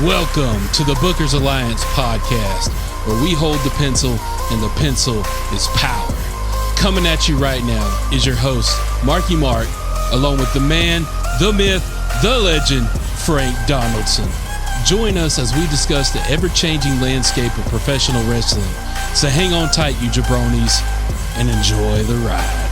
Welcome to the Bookers Alliance podcast, where we hold the pencil and the pencil is power. Coming at you right now is your host, Marky Mark, along with the man, the myth, the legend, Frank Donaldson. Join us as we discuss the ever-changing landscape of professional wrestling. So hang on tight, you jabronis, and enjoy the ride.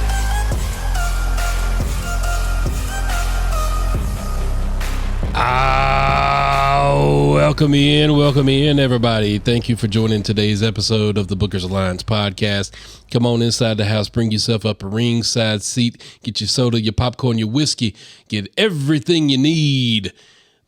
Welcome in, everybody. Thank you for joining today's episode of the Bookers Alliance podcast. Come on inside the house, bring yourself up a ringside seat, get your soda, your popcorn, your whiskey, get everything you need.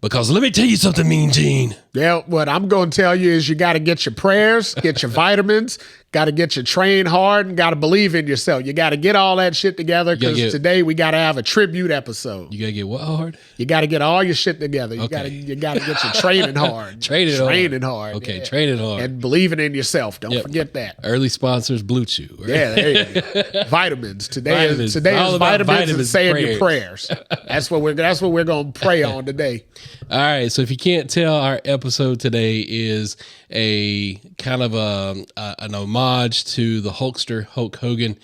Because let me tell you something, Mean Gene. Yeah, what I'm going to tell you is you got to get your prayers, get your vitamins, got to get your train hard, and got to believe in yourself. You got to get all that shit together because today we got to have a tribute episode. You got to get what hard? You got to get all your shit together. You got to get your training hard. Training hard. Okay, yeah. training hard. And believing in yourself. Don't forget that. Early sponsors, Blue Chew. Right? Yeah, there you go. Vitamins. Today is vitamins and saying your prayers. That's what we're going to pray on today. All right, so if you can't tell, our episode today is a kind of an homage to the Hulkster, Hulk Hogan.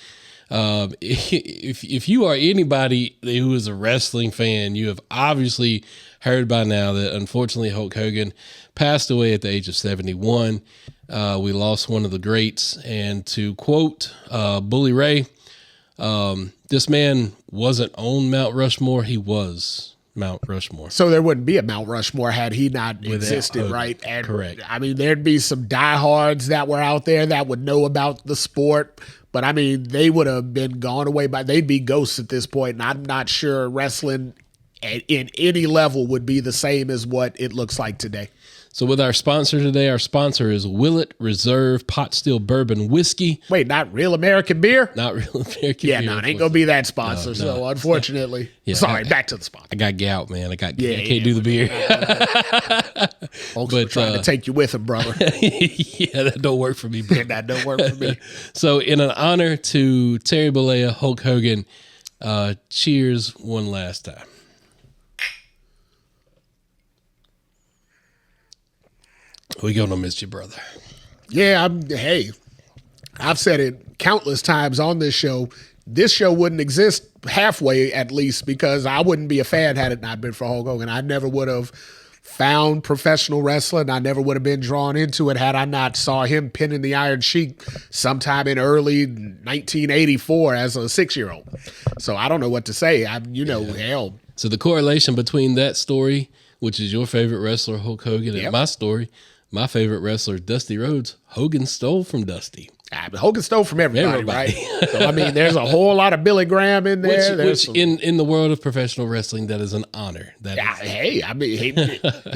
If you are anybody who is a wrestling fan, you have obviously heard by now that unfortunately Hulk Hogan passed away at the age of 71. We lost one of the greats, and to quote Bully Ray, this man wasn't on Mount Rushmore, he was Mount Rushmore. So there wouldn't be a Mount Rushmore had he not existed, Hogan, right? And correct. I mean, there'd be some diehards that were out there that would know about the sport, but I mean, they would have been gone away they'd be ghosts at this point, and I'm not sure wrestling in any level would be the same as what it looks like today. So with our sponsor today, our sponsor is Willet Reserve Pot Still Bourbon Whiskey. Wait, not Real American Beer? Not Real American Beer. Yeah, no, it ain't going to be that sponsor, so unfortunately. Yeah, sorry, back to the sponsor. I got gout, man. I can't do the beer. Folks are trying to take you with them, brother. Yeah, that don't work for me, bro. That don't work for me. So in an honor to Terry Bollea, Hulk Hogan, cheers one last time. We gonna miss you, brother. Yeah, I've said it countless times on this show. This show wouldn't exist halfway, at least, because I wouldn't be a fan had it not been for Hulk Hogan. I never would have found professional wrestling. I never would have been drawn into it had I not saw him pinning the Iron Sheik sometime in early 1984 as a 6-year-old. So I don't know what to say. Hell. So the correlation between that story, which is your favorite wrestler, Hulk Hogan, and my story, my favorite wrestler, Dusty Rhodes, Hogan stole from Dusty. Hogan stole from everybody. Right? So, I mean, there's a whole lot of Billy Graham in there. Which in the world of professional wrestling, that is an honor. He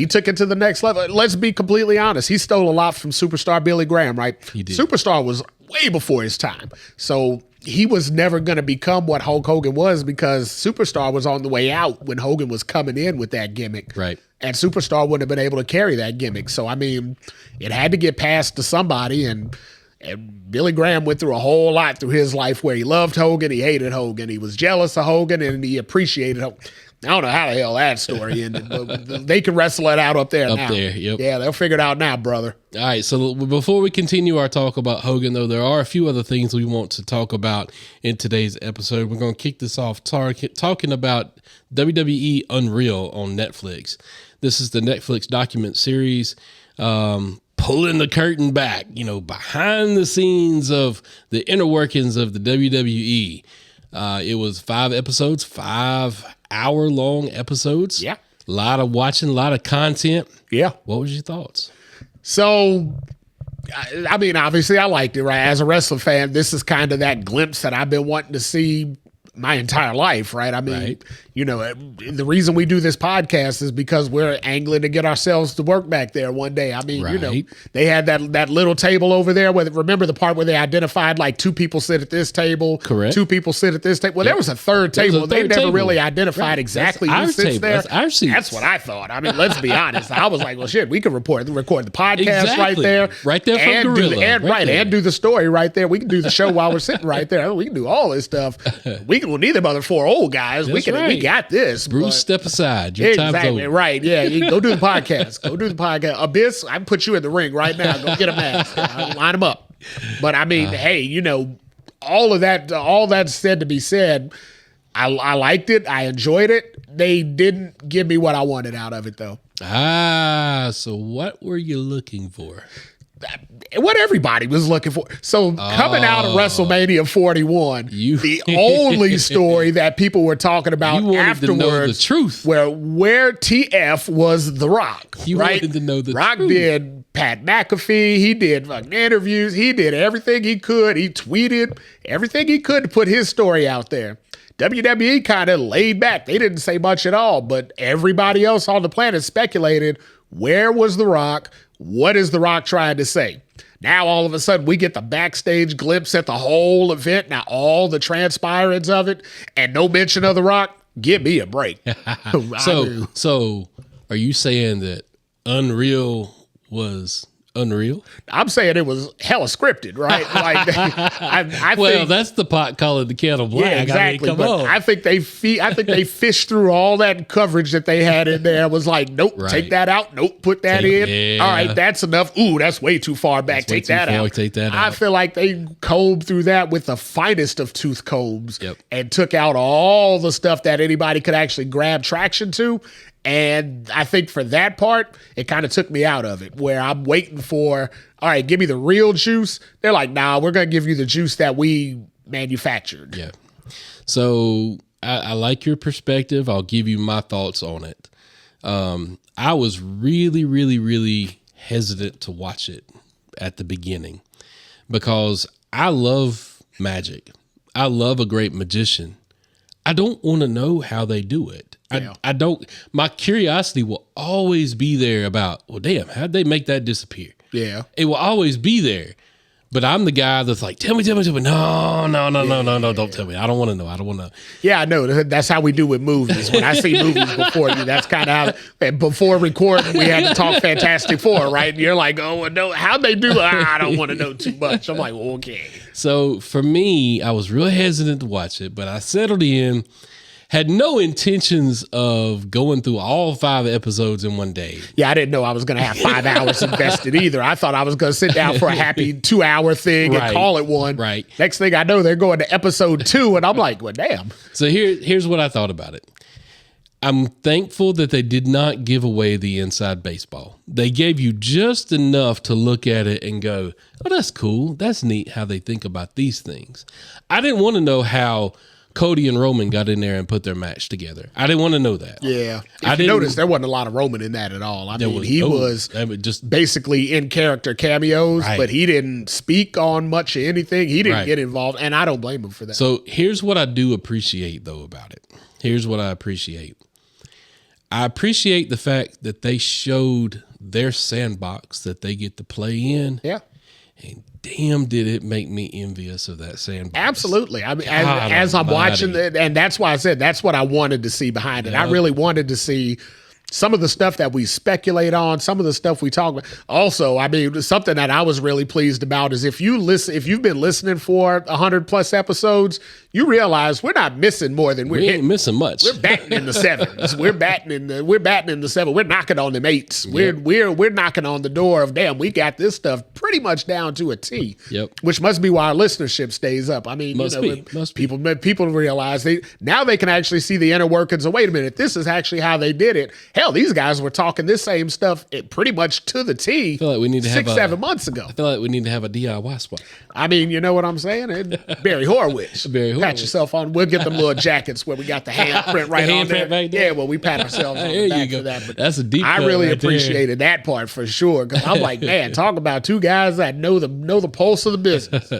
took it to the next level. Let's be completely honest. He stole a lot from superstar Billy Graham, right? He did. Superstar was way before his time. So he was never going to become what Hulk Hogan was because Superstar was on the way out when Hogan was coming in with that gimmick. Right. And Superstar wouldn't have been able to carry that gimmick. So, I mean, it had to get passed to somebody. And Billy Graham went through a whole lot through his life where he loved Hogan, he hated Hogan, he was jealous of Hogan, and he appreciated Hogan. I don't know how the hell that story ended, but they can wrestle it out up there now. Up there, yep. Yeah, they'll figure it out now, brother. All right, so before we continue our talk about Hogan, though, there are a few other things we want to talk about in today's episode. We're going to kick this off talking about WWE Unreal on Netflix. This is the Netflix document series, pulling the curtain back, behind the scenes of the inner workings of the WWE. It was 5 episodes, 5-hour-long episodes. Yeah. A lot of watching, a lot of content. Yeah. What was your thoughts? So, I mean, obviously I liked it, right? As a wrestling fan, this is kind of that glimpse that I've been wanting to see my entire life, right? I mean, the reason we do this podcast is because we're angling to get ourselves to work back there one day. I mean, they had that little table over there where, remember the part where they identified like 2 people sit at this table, correct? 2 people sit at this table. Well, there was a third table. They never really identified exactly who sits there. That's our seats. That's what I thought. I mean, let's be honest. I was like, well, shit, we could record the podcast right there from Gorilla, and do the story right there. We can do the show while we're sitting right there. We can do all this stuff. We neither of the four old guys. That's We right. got this. Bruce, step aside. Your time's Exactly, over. right. Yeah, you go do the podcast. Go do the podcast. Abyss, I can put you in the ring right now. Go get a match. I'll line them up. But I mean, hey, all that said to be said, I liked it. I enjoyed it. They didn't give me what I wanted out of it, though. So what were you looking for? What everybody was looking for. So coming out of WrestleMania 41, the only story that people were talking about You wanted afterwards to know the truth. where TF was The Rock. You right? wanted to know the Rock truth. did Pat McAfee. He did fucking interviews. He did everything he could. He tweeted everything he could to put his story out there. WWE kind of laid back. They didn't say much at all, but everybody else on the planet speculated, where was The Rock? What is The Rock trying to say? Now, all of a sudden, we get the backstage glimpse at the whole event. Now, all the transpirings of it, and no mention of The Rock. Give me a break. So are you saying that Unreal was unreal? I'm saying it was hella scripted, right? Like, I think, that's the pot calling the kettle black. yeah, exactly. I mean, come But on. I think they fished through all that coverage that they had in there. Was like, nope, Right. take that out. Nope, put that in. Yeah. All right, that's enough. Ooh, that's way too far back. Way Take too that far, out. take that I out. feel like they combed through that with the finest of tooth combs Yep. and took out all the stuff that anybody could actually grab traction to. And I think for that part, it kind of took me out of it, where I'm waiting for, all right, give me the real juice. They're like, nah, we're going to give you the juice that we manufactured. Yeah. So I like your perspective. I'll give you my thoughts on it. I was really, really, really hesitant to watch it at the beginning because I love magic. I love a great magician. I don't want to know how they do it. Yeah. I don't, my curiosity will always be there about, well, damn, how'd they make that disappear? Yeah. It will always be there. But I'm the guy that's like, tell me. No, don't tell me. I don't want to know. I don't want to know. Yeah, I know. That's how we do with movies. When I see movies before you, that's kind of how, and before recording, we had to talk Fantastic Four, right? And you're like, oh, no, how'd they do it? I don't want to know too much. I'm like, well, okay. So for me, I was real hesitant to watch it, but I settled in, had no intentions of going through all 5 episodes in one day. Yeah, I didn't know I was going to have 5 hours invested either. I thought I was going to sit down for a happy 2-hour thing Right. and call it one. Right. Next thing I know, they're going to episode 2, and I'm like, well, damn. So here's what I thought about it. I'm thankful that they did not give away the inside baseball. They gave you just enough to look at it and go, oh, that's cool. That's neat how they think about these things. I didn't want to know how Cody and Roman got in there and put their match together. I didn't want to know that. Yeah. I If you didn't notice, there wasn't a lot of Roman in that at all. I mean, he was just basically in character cameos, Right. but he didn't speak on much of anything. He didn't Right. get involved, and I don't blame him for that. So here's what I do appreciate, though, about it. Here's what I appreciate. I appreciate the fact that they showed their sandbox that they get to play in. Yeah. And damn, did it make me envious of that sandbox. Absolutely. I mean, God as I'm watching almighty. it, and that's why I said that's what I wanted to see behind it. I really wanted to see some of the stuff that we speculate on, some of the stuff we talk about. Also, I mean, something that I was really pleased about is if you've been listening for 100+ episodes, you realize we're not missing more than We ain't missing much. We're batting in the 7s. We're batting in the 7. We're knocking on them 8s. We're knocking on the door of, damn, we got this stuff pretty much down to a T. Yep. Which must be why our listenership stays up. I mean, Must be. people realize now they can actually see the inner workings of, wait a minute, this is actually how they did it. Hell, these guys were talking this same stuff pretty much to the T. I feel like we need to have 7 months ago. I feel like we need to have a DIY spot. I mean, you know what I'm saying? Barry Horowitz. Barry Pat Horowitz. yourself on. We'll get them little jackets where we got the handprint right The on there. handprint back there. Yeah, well, we pat ourselves on There the you back go. for that. But That's a deep I cut really right there. appreciated that part for sure. Because I'm like, man, talk about 2 guys that know the pulse of the business.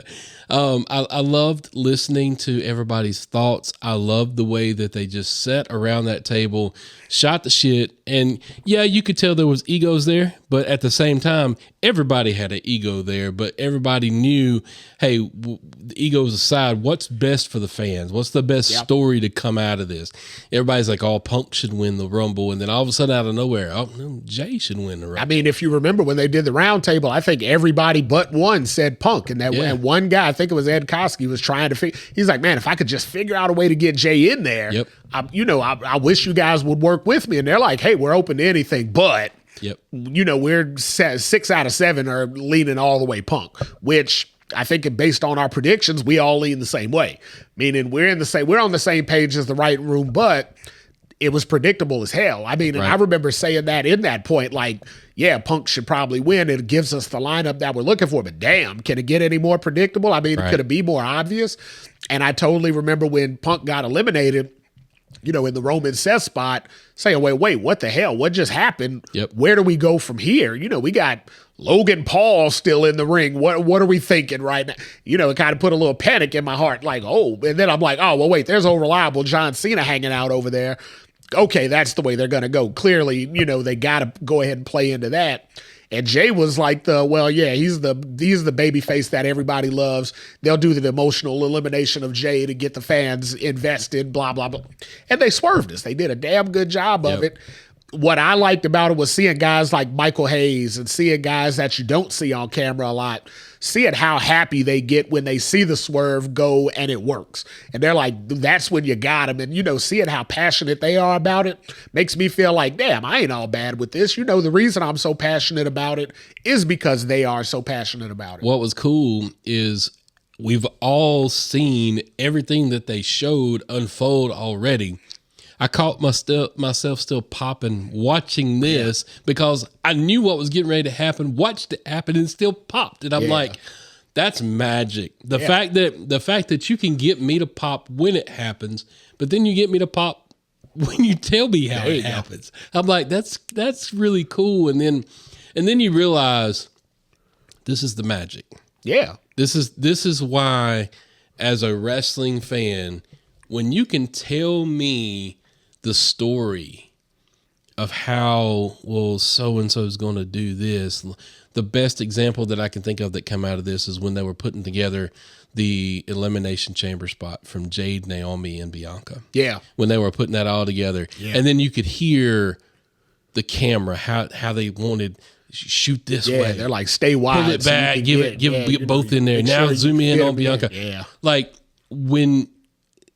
I loved listening to everybody's thoughts. I loved the way that they just sat around that table, shot the shit. And yeah, you could tell there was egos there, But at the same time, everybody had an ego there, but everybody knew, hey, the egos aside, what's best for the fans? What's the best story to come out of this? Everybody's like, oh, Punk should win the Rumble. And then all of a sudden out of nowhere, oh, no, Jay should win the Rumble. I mean, if you remember when they did the round table, I think everybody but one said Punk. And that and one guy, I think it was Ed Koski, was trying to he's like, man, if I could just figure out a way to get Jay in there, I wish you guys would work with me. And they're like, hey, we're open to anything, but we're 6 out of 7 are leaning all the way Punk, which I think based on our predictions, we all lean the same way. Meaning we're on the same page as the right room, but it was predictable as hell. I mean, and I remember saying that in that point, like, yeah, Punk should probably win. It gives us the lineup that we're looking for, but damn, can it get any more predictable? I mean, could it be more obvious? And I totally remember when Punk got eliminated, in the Roman Seth spot, saying, wait, what the hell? What just happened? Where do we go from here? We got Logan Paul still in the ring. What are we thinking right now? It kind of put a little panic in my heart, like, oh, and then I'm like, oh, well, wait, there's old reliable John Cena hanging out over there. Okay, that's the way they're going to go. Clearly, they got to go ahead and play into that. And Jay was like he's the baby face that everybody loves. They'll do the emotional elimination of Jay to get the fans invested, blah, blah, blah. And they swerved us. They did a damn good job of it. What I liked about it was seeing guys like Michael Hayes and seeing guys that you don't see on camera a lot, seeing how happy they get when they see the swerve go and it works. And they're like, that's when you got them. And, seeing how passionate they are about it makes me feel like, damn, I ain't all bad with this. The reason I'm so passionate about it is because they are so passionate about it. What was cool is we've all seen everything that they showed unfold already. I caught myself still popping watching this because I knew what was getting ready to happen, watched it happen, and still popped. And I'm like, that's magic. The fact that you can get me to pop when it happens, but then you get me to pop when you tell me how it happens. I'm like, that's really cool. And then you realize this is the magic. Yeah. This is why, as a wrestling fan, when you can tell me the story of how, well, so-and-so is going to do this. The best example that I can think of that come out of this is when they were putting together the Elimination Chamber spot from Jade, Naomi, and Bianca. Yeah. When they were putting that all together. Yeah. And then you could hear the camera, how they wanted shoot this way. They're like, stay wide. Pull it back, so get both in there. Now zoom in on Bianca. Yeah. Like, when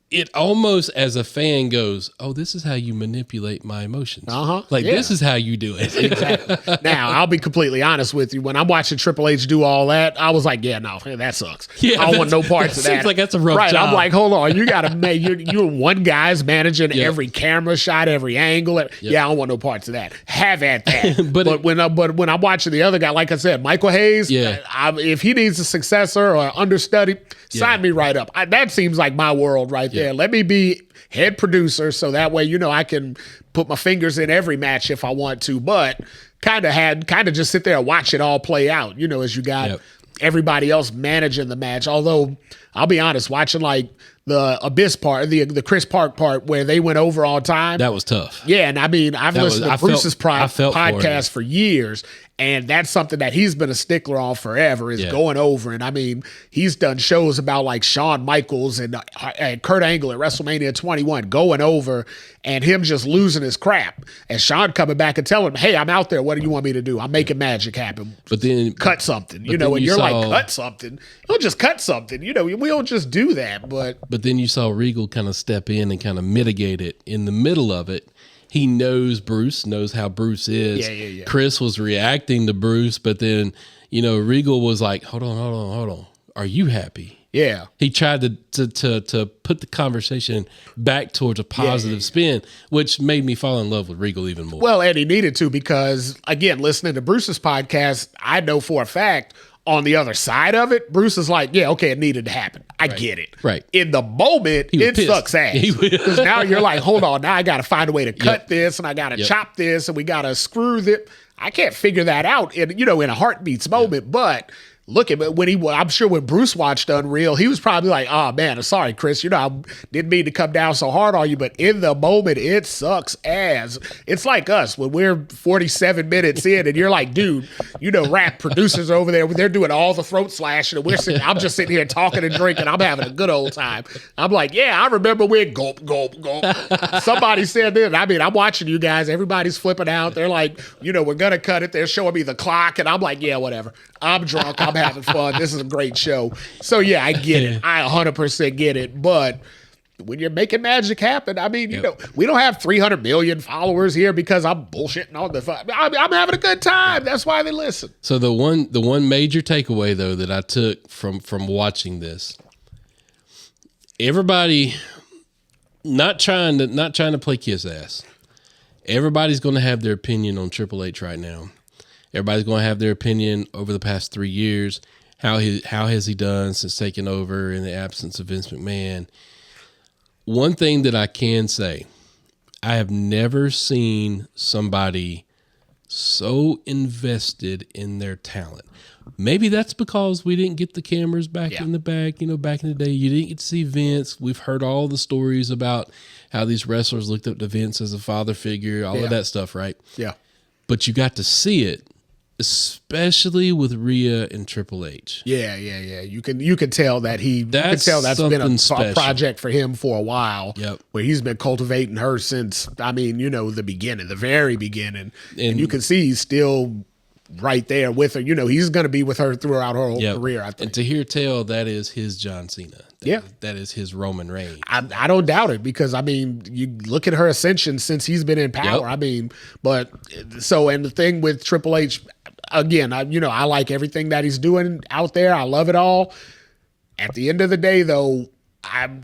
it almost, as a fan, goes, oh, this is how you manipulate my emotions. This is how you do it. Exactly. Now, I'll be completely honest with you. When I'm watching Triple H do all that, I was like, yeah, no, that sucks. I don't want no parts of that. Seems like that's a rough job. I'm like, hold on. You got to make, you're one guy's managing every camera shot, every angle. Yeah, I don't want no parts of that. Have at that. but when I'm watching the other guy, like I said, Michael Hayes, if he needs a successor or understudy, sign me right up. That seems like my world right there. Let me be head producer so that way, I can put my fingers in every match if I want to, but kind of just sit there and watch it all play out, as you got everybody else managing the match. Although I'll be honest, watching like the Abyss part, the Chris Park part where they went over all time. That was tough. Yeah. And I mean, I've listened to Bruce's podcast for years. And that's something that he's been a stickler on forever is going over. And I mean, he's done shows about like Shawn Michaels and Kurt Angle at WrestleMania 21 going over and him just losing his crap. And Shawn coming back and telling him, hey, I'm out there. What do you want me to do? I'm making magic happen. But then cut something, and you're like, cut something. He'll just cut something. We don't just do that. But then you saw Regal kind of step in and kind of mitigate it in the middle of it. He knows how Bruce is. Yeah. Chris was reacting to Bruce, but then, Regal was like, hold on. Are you happy? Yeah. He tried to put the conversation back towards a positive spin, which made me fall in love with Regal even more. Well, and he needed to because, again, listening to Bruce's podcast, I know for a fact on the other side of it, Bruce is like, yeah, okay, it needed to happen. I get it. Right. In the moment, it sucks ass. Because now you're like, hold on, now I got to find a way to cut this, and I got to chop this, and we got to screw this. I can't figure that out in a heartbeat's moment, but look at I'm sure when Bruce watched Unreal, he was probably like, oh man, I'm sorry, Chris, I didn't mean to come down so hard on you, but in the moment, it sucks ass. It's like us when we're 47 minutes in and you're like, dude, rap producers over there, they're doing all the throat slashing and I'm just sitting here talking and drinking. I'm having a good old time. I'm like, yeah, I remember when gulp, gulp, gulp. Somebody said this. I mean, I'm watching you guys. Everybody's flipping out. They're like, we're going to cut it. They're showing me the clock. And I'm like, yeah, whatever. I'm drunk. I'm having fun. This is a great show. So yeah, I get it. I 100% get it. But when you're making magic happen, I mean, we don't have 300 million followers here because I'm bullshitting on the phone. I'm having a good time. That's why they listen. So the one major takeaway though that I took from watching this, everybody not trying to play kiss ass. Everybody's going to have their opinion on Triple H right now. Everybody's going to have their opinion over the past 3 years. How has he done since taking over in the absence of Vince McMahon? One thing that I can say, I have never seen somebody so invested in their talent. Maybe that's because we didn't get the cameras back in the back. Back in the day, you didn't get to see Vince. We've heard all the stories about how these wrestlers looked up to Vince as a father figure, all of that stuff, right? Yeah. But you got to see it, especially with Rhea and Triple H. Yeah. You can tell that that's been a project for him for a while. Yep. Where he's been cultivating her since, the beginning, the very beginning. And you can see he's still right there with her. He's going to be with her throughout her whole career, I think. And to hear tell, that is his John Cena. That is his Roman Reigns. I don't doubt it because, you look at her ascension since he's been in power. Yep. And the thing with Triple H, again, I like everything that he's doing out there. I love it all. At the end of the day, though,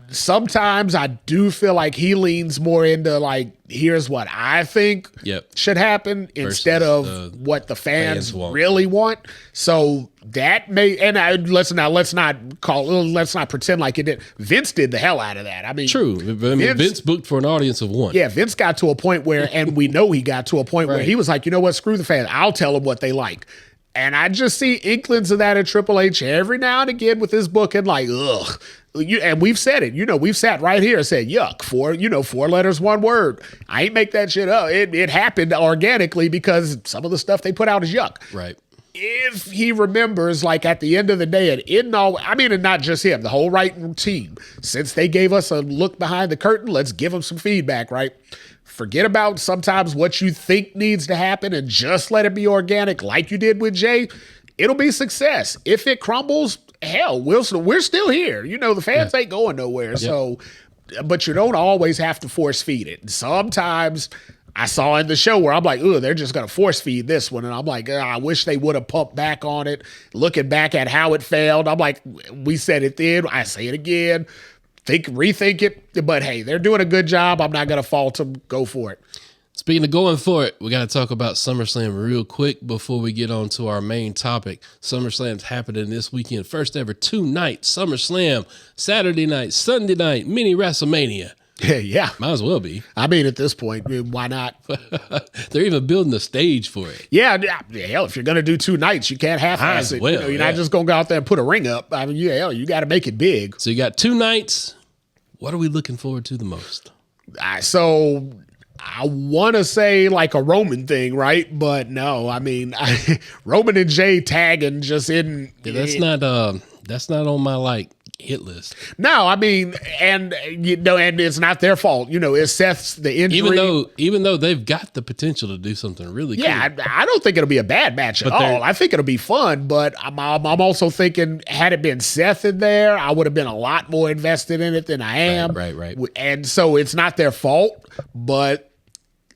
sometimes I do feel like he leans more into like, here's what I think should happen instead of what the fans really want. So that may, and let's not pretend like it did. Vince did the hell out of that. I mean, true. Vince booked for an audience of one. Yeah, Vince got to a point where, and we know he got to a point where he was like, you know what, screw the fans. I'll tell them what they like. And I just see inklings of that at Triple H every now and again with his book and like, ugh. And we've said it, we've sat right here and said, yuck, 4 letters, 1 word. I ain't make that shit up. It happened organically because some of the stuff they put out is yuck. Right. If he remembers, like at the end of the day, and not just him, the whole writing team, since they gave us a look behind the curtain, let's give them some feedback, right? Forget about sometimes what you think needs to happen and just let it be organic like you did with Jay. It'll be success. If it crumbles, hell, we're still here. The fans ain't going nowhere. Yep. So, but you don't always have to force feed it. Sometimes I saw in the show where I'm like, ooh, they're just going to force feed this one. And I'm like, I wish they would have pumped back on it. Looking back at how it failed, I'm like, we said it then. I say it again. Rethink it. But hey, they're doing a good job. I'm not going to fault them. Go for it. Speaking of going for it, we got to talk about SummerSlam real quick before we get on to our main topic. SummerSlam's happening this weekend. First ever 2 nights SummerSlam, Saturday night, Sunday night, mini WrestleMania. Yeah. Might as well be. I mean, at this point, why not? They're even building a stage for it. Yeah. Hell, if you're going to do 2 nights, you can't half-ass it. Well, you're not just going to go out there and put a ring up. I mean, you got to make it big. So you got 2 nights. What are we looking forward to the most? So I want to say like a Roman thing, right? But no, I mean, Roman and Jay tagging just in. Yeah, that's not on my hit list. No, I mean, and it's not their fault. It's Seth's the injury. Even though they've got the potential to do something really cool. Yeah, I don't think it'll be a bad match at all. I think it'll be fun, but I'm also thinking had it been Seth in there, I would have been a lot more invested in it than I am. Right. And so it's not their fault, but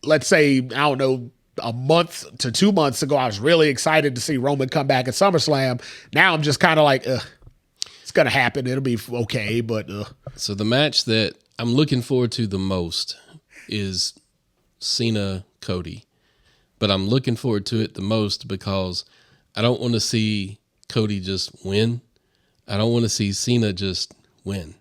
let's say, I don't know, a month to 2 months ago, I was really excited to see Roman come back at SummerSlam. Now I'm just kind of like, it's going to happen. It'll be okay, but. So the match that I'm looking forward to the most is Cena Cody, but I'm looking forward to it the most because I don't want to see Cody just win. I don't want to see Cena just win.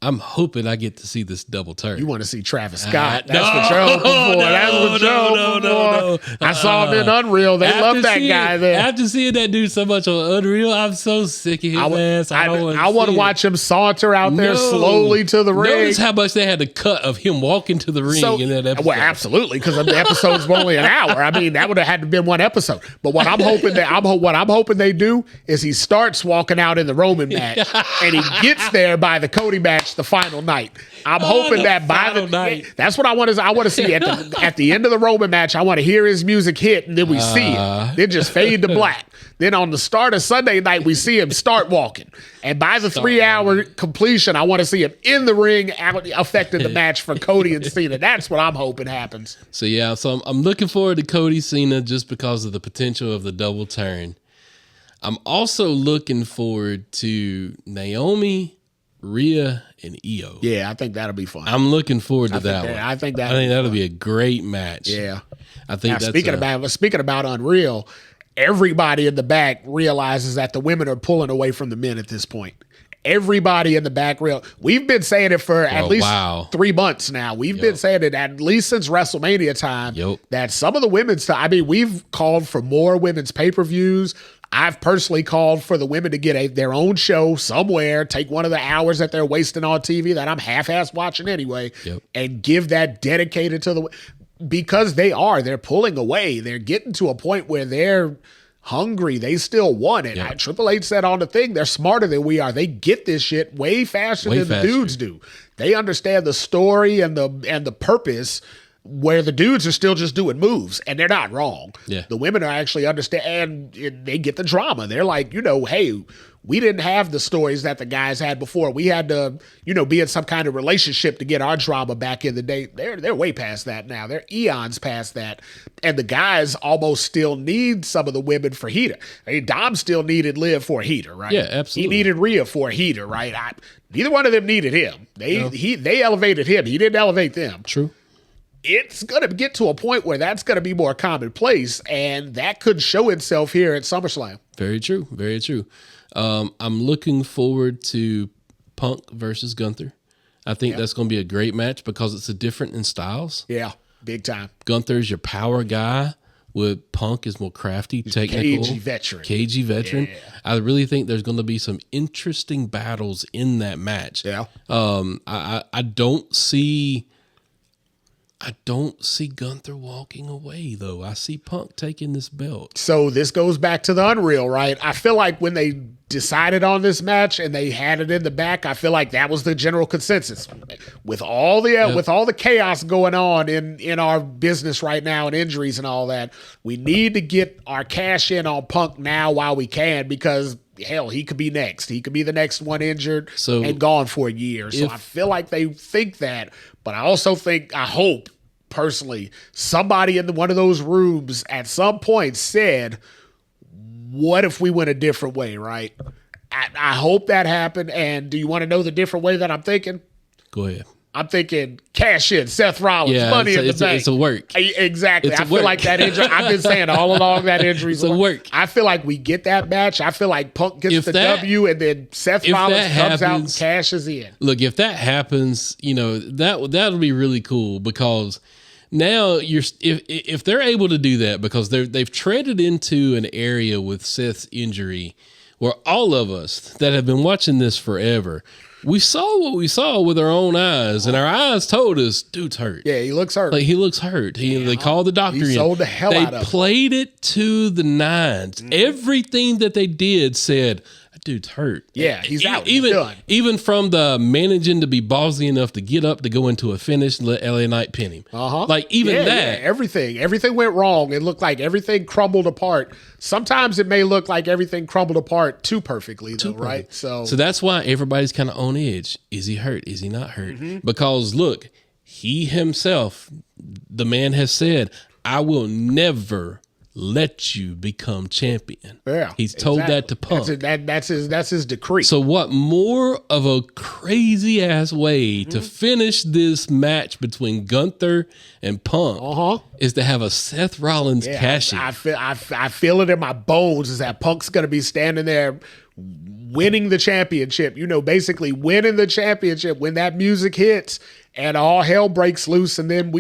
I'm hoping I get to see this double turn. You want to see Travis Scott. That's what you're hoping for. That's what you're hoping for. I saw him in Unreal. They love that guy there. After seeing that dude so much on Unreal, I'm so sick of his ass. I want to watch him saunter out there slowly to the ring. Notice how much they had to cut of him walking to the ring in that episode. Well, absolutely, because the episodes were only an hour. I mean, that would have had to been one episode. But what I'm hoping they do is he starts walking out in the Roman match, and he gets there by the Cody match the final night. I'm hoping that by the night. That's what I want to see at the end of the Roman match. I want to hear his music hit, and then we see it. Then just fade to black. Then on the start of Sunday night, we see him start walking. And by the 3-hour completion, I want to see him in the ring affecting the match for Cody and Cena. That's what I'm hoping happens. So I'm looking forward to Cody Cena just because of the potential of the double turn. I'm also looking forward to Naomi, Rhea, and Io. Yeah, I think that'll be fun. I'm looking forward to that one. I think that'll be a great match. Yeah. I think speaking about Unreal, everybody in the back realizes that the women are pulling away from the men at this point. Everybody in the back we've been saying it for at least 3 months now. We've been saying it at least since WrestleMania time that some of the women's, we've called for more women's pay-per-views. I've personally called for the women to get their own show somewhere, take one of the hours that they're wasting on TV that I'm half-ass watching anyway, and give that dedicated to because they're pulling away. They're getting to a point where they're hungry. They still want it. Triple H said on the thing, they're smarter than we are. They get this shit way faster than the dudes do. They understand the story and the purpose, where the dudes are still just doing moves, and they're not wrong. Yeah. The women are actually understand, and they get the drama. They're like, hey, we didn't have the stories that the guys had before. We had to, be in some kind of relationship to get our drama back in the day. They're way past that now. They're eons past that. And the guys almost still need some of the women for heater. I mean, Dom still needed Liv for a heater, right? Yeah, absolutely. He needed Rhea for a heater, right? Neither one of them needed him. They elevated him. He didn't elevate them. True. It's going to get to a point where that's going to be more commonplace, and that could show itself here at SummerSlam. Very true. Very true. I'm looking forward to Punk versus Gunther. I think that's going to be a great match because it's different in styles. Yeah, big time. Gunther's your power guy, with Punk is more crafty, technical. Cagey veteran. Yeah. I really think there's going to be some interesting battles in that match. Yeah. I don't see Gunther walking away, though. I see Punk taking this belt. So this goes back to the Unreal, right? I feel like when they decided on this match and they had it in the back, I feel like that was the general consensus. With all the chaos going on in our business right now and injuries and all that, we need to get our cash in on Punk now while we can, because hell, he could be next. He could be the next one injured and gone for a year. So I feel like they think that, but I also I hope personally, somebody in one of those rooms at some point said, what if we went a different way, right? I hope that happened. And do you want to know the different way that I'm thinking? Go ahead. I'm thinking cash in, Seth Rollins, money in the bank. It's a work. Exactly. I feel like that injury, I've been saying all along that injury's a work. I feel like we get that match. I feel like Punk gets W, and then Seth Rollins comes out and cashes in. Look, if that happens, that'll be really cool, because now if they're able to do that, because they've treaded into an area with Seth's injury where all of us that have been watching this forever, we saw what we saw with our own eyes, and our eyes told us, dude's hurt. Yeah, he looks hurt. Like, he looks hurt. They called the doctor in. He sold the hell out of it. They played it to the nines. Mm-hmm. Everything that they did said, that dude's hurt. Yeah, he's out. He's done. Even from the managing to be ballsy enough to get up to go into a finish and let LA Knight pin him. Like, even that. Yeah, everything went wrong. It looked like everything crumbled apart. Sometimes it may look like everything crumbled apart too perfectly, though, right? So that's why everybody's kind of on edge. Is he hurt? Is he not hurt? Mm-hmm. Because look, he himself, the man has said, I will never let you become champion. Yeah, he's told that to Punk. That's his decree. So what more of a crazy ass way to finish this match between Gunther and Punk is to have a Seth Rollins cash in. I feel it in my bones is that Punk's going to be standing there winning the championship, basically winning the championship when that music hits and all hell breaks loose. And then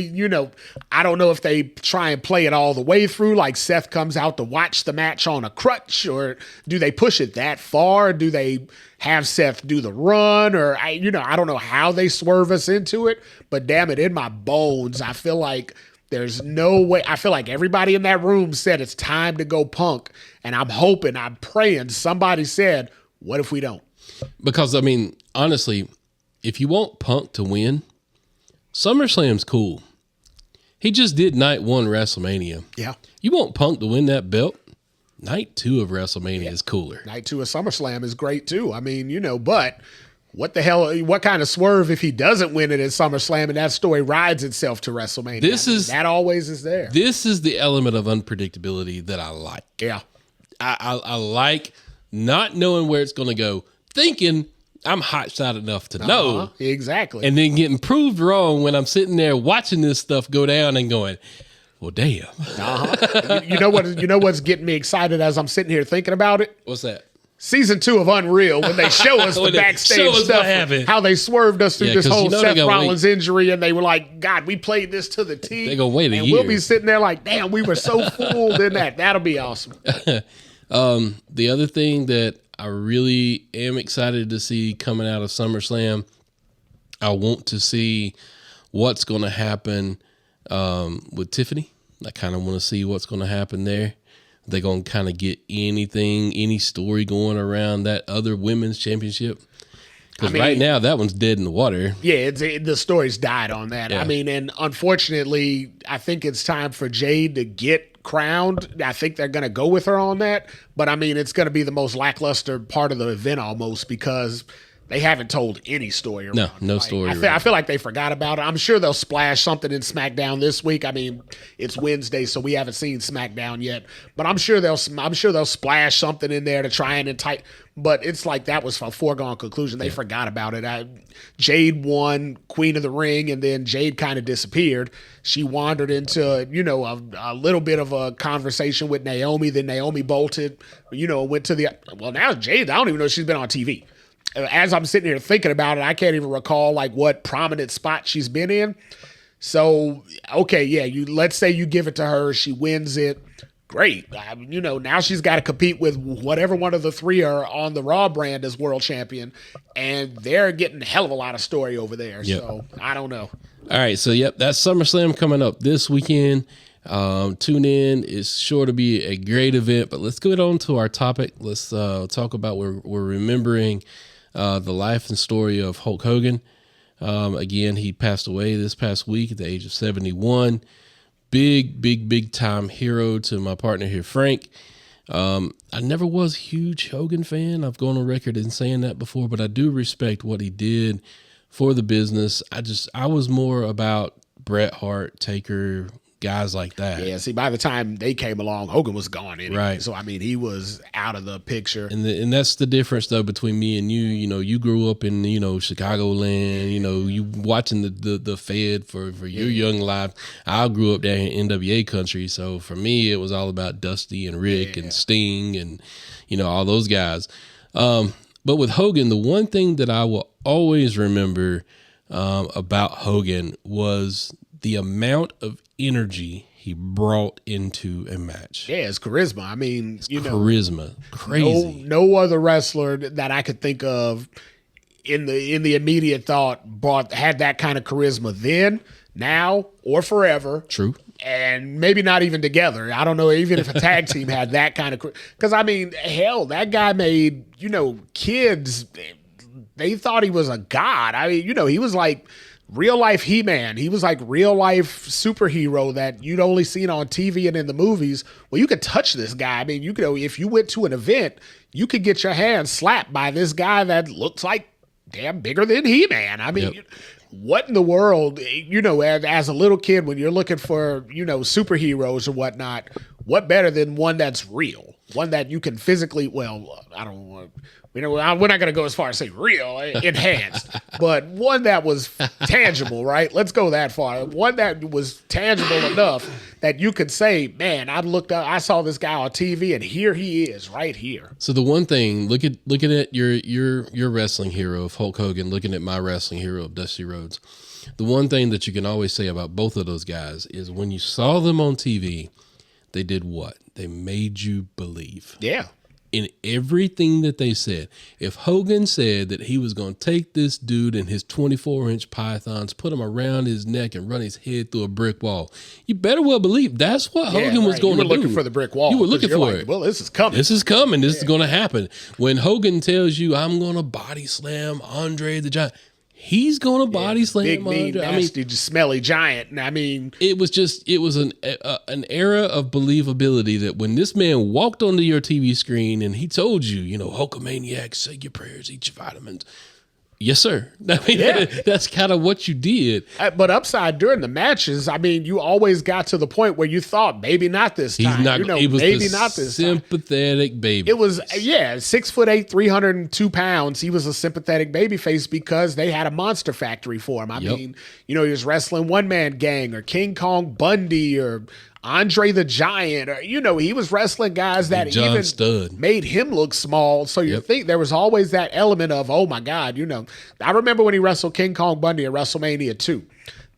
I don't know if they try and play it all the way through, like Seth comes out to watch the match on a crutch, or do they push it that far? Do they have Seth do the run? Or I don't know how they swerve us into it, but damn it, in my bones, I feel like there's no way. I feel like everybody in that room said it's time to go Punk. And I'm praying somebody said, what if we don't? Because, I mean, honestly, if you want Punk to win, SummerSlam's cool. He just did night 1 WrestleMania. Yeah. You want Punk to win that belt? Night 2 of WrestleMania is cooler. Night 2 of SummerSlam is great too. I mean, but what the hell, what kind of swerve if he doesn't win it at SummerSlam and that story rides itself to WrestleMania? That always is there. This is the element of unpredictability that I like. Yeah. I like not knowing where it's going to go, thinking I'm hot shot enough to know. Exactly. And then getting proved wrong when I'm sitting there watching this stuff go down and going, well, damn. You know what's getting me excited as I'm sitting here thinking about it? What's that? Season 2 of Unreal, when they show us the backstage stuff, how they swerved us through this whole Seth Rollins injury, and they were like, God, we played this to the T. They're going to wait a year. We'll be sitting there like, damn, we were so fooled in that. That'll be awesome. The other thing that I really am excited to see coming out of SummerSlam, I want to see what's going to happen with Tiffany. I kind of want to see what's going to happen there. They're going to kind of get any story going around that other women's championship. Because right now, that one's dead in the water. Yeah, the story's died on that. Yeah. I mean, and unfortunately, I think it's time for Jade to get crowned. I think they're going to go with her on that. But, I mean, it's going to be the most lackluster part of the event almost because they haven't told any story around. No story. I feel like they forgot about it. I'm sure they'll splash something in SmackDown this week. I mean, it's Wednesday, so we haven't seen SmackDown yet. But I'm sure they'll splash something in there to try and entice. But it's like that was a foregone conclusion. They forgot about it. Jade won Queen of the Ring, and then Jade kind of disappeared. She wandered into, a little bit of a conversation with Naomi. Then Naomi bolted, went to now Jade, I don't even know if she's been on TV. As I'm sitting here thinking about it, I can't even recall like what prominent spot she's been in. So, okay, yeah, let's say you give it to her, she wins it. Great. Now she's got to compete with whatever one of the three are on the Raw brand as world champion, and they're getting a hell of a lot of story over there. Yep. So, I don't know. All right, so that's SummerSlam coming up this weekend. Tune in. It's sure to be a great event, but let's get on to our topic. Let's talk about we're remembering the life and story of Hulk Hogan. Again, he passed away this past week at the age of 71. Big time hero to my partner here, Frank. I never was a huge Hogan fan. I've gone on record in saying that before, but I do respect what he did for the business. I was more about Bret Hart, Taker, guys like that. Yeah, see, by the time they came along, Hogan was gone anyway. Right. So, I mean, he was out of the picture. And that's the difference, though, between me and you. You grew up in, Chicagoland, you watching the Fed for your young life. I grew up there in NWA country. So, for me, it was all about Dusty and Rick and Sting and, all those guys. But with Hogan, the one thing that I will always remember about Hogan was the amount of energy he brought into a match. Yeah, it's charisma. I mean, charisma, crazy. No other wrestler that I could think of in the immediate thought had that kind of charisma then, now, or forever. True. And maybe not even together. I don't know, even if a tag team had that kind of, because I mean, hell, that guy made, kids, they thought he was a god. I mean, he was like real life He-Man. He was like real life superhero that you'd only seen on TV and in the movies. Well, you could touch this guy. I mean, if you went to an event, you could get your hand slapped by this guy that looks like damn bigger than He-Man. I mean, what in the world, as a little kid, when you're looking for, superheroes or whatnot, what better than one that's real, one that you can physically, well, I don't want to, we're not going to go as far as say real, enhanced, but one that was tangible, right? Let's go that far. One that was tangible enough that you could say, man, I saw this guy on TV and here he is right here. So the one thing, looking at your wrestling hero of Hulk Hogan, looking at my wrestling hero of Dusty Rhodes, the one thing that you can always say about both of those guys is when you saw them on TV, they did what? They made you believe. Yeah. In everything that they said. If Hogan said that he was going to take this dude and his 24-inch pythons, put him around his neck and run his head through a brick wall, you better well believe that's what Hogan was going to do. You were looking for the brick wall. You were looking for it. Well, this is coming. This is coming. This is going to happen. When Hogan tells you, I'm going to body slam Andre the Giant, he's going to body slam big, mean, Andre. nasty, smelly giant. And I mean, it was an era of believability that when this man walked onto your TV screen and he told you, Hulkamaniac, say your prayers, eat your vitamins. Yes, sir. I mean, that's kind of what you did. But upside during the matches, I mean, you always got to the point where you thought maybe not this time. He was maybe not this sympathetic time. baby. It was 6'8", 302 pounds. He was a sympathetic baby face because they had a monster factory for him. I mean, he was wrestling One Man Gang or King Kong Bundy or Andre the Giant, or he was wrestling guys that even Stud made him look small. So you think there was always that element of, oh my God, I remember when he wrestled King Kong Bundy at WrestleMania 2.